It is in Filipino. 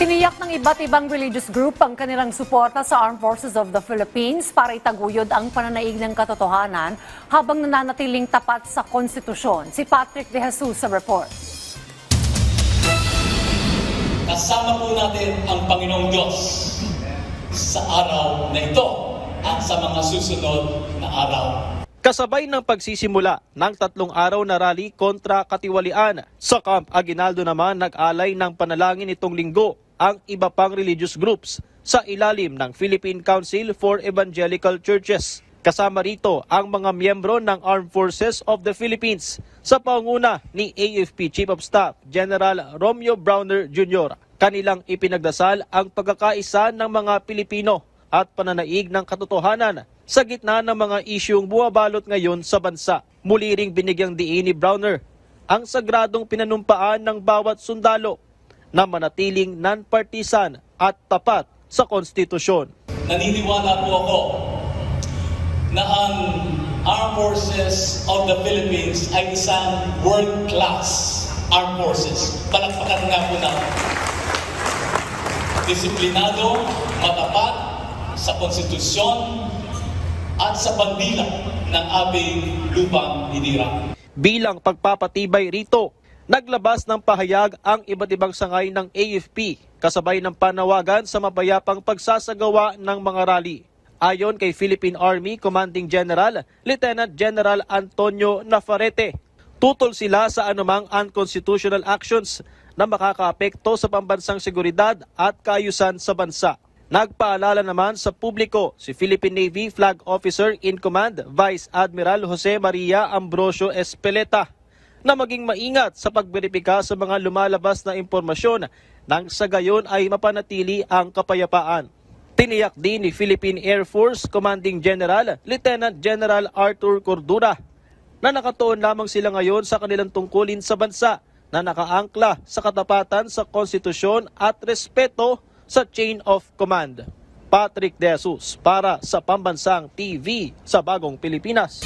Tiniyak ng iba't ibang religious group ang kanilang suporta sa Armed Forces of the Philippines para itaguyod ang pananaig ng katotohanan habang nananatiling tapat sa konstitusyon. Si Patrick De Jesus sa report. Kasama po natin ang Panginoong Diyos sa araw na ito at sa mga susunod na araw. Kasabay ng pagsisimula ng 3 araw na rally kontra katiwalian, sa Camp Aguinaldo naman nag-alay ng panalangin itong linggo ang iba pang religious groups sa ilalim ng Philippine Council for Evangelical Churches. Kasama rito ang mga miyembro ng Armed Forces of the Philippines sa pangunguna ni AFP Chief of Staff General Romeo Browner Jr. Kanilang ipinagdasal ang pagkakaisa ng mga Pilipino at pananaig ng katotohanan sa gitna ng mga isyung bumabalot ngayon sa bansa. Muli ring binigyang diin ni Browner ang sagradong pinanumpaan ng bawat sundalo na manatiling non-partisan at tapat sa konstitusyon. Naniniwala po ako na ang Armed Forces of the Philippines ay isang world-class armed forces. Palakpakan nga po natin. Disiplinado, matapat sa konstitusyon at sa bandila ng ating lupang hinirang. Bilang pagpapatibay rito, naglabas ng pahayag ang iba't ibang sangay ng AFP kasabay ng panawagan sa mapayapang pagsasagawa ng mga rally. Ayon kay Philippine Army Commanding General Lieutenant General Antonio Nafarrete, tutol sila sa anumang unconstitutional actions na makakaapekto sa pambansang seguridad at kaayusan sa bansa. Nagpaalala naman sa publiko si Philippine Navy Flag Officer in Command Vice Admiral Jose Maria Ambrosio Espeleta na maging maingat sa pagberipika sa mga lumalabas na impormasyon nang sa gayon ay mapanatili ang kapayapaan. Tiniyak din ni Philippine Air Force Commanding General Lieutenant General Arthur Cordura na nakatuon lamang sila ngayon sa kanilang tungkulin sa bansa na nakaangkla sa katapatan sa konstitusyon at respeto sa chain of command. Patrick De Jesus para sa Pambansang TV sa Bagong Pilipinas.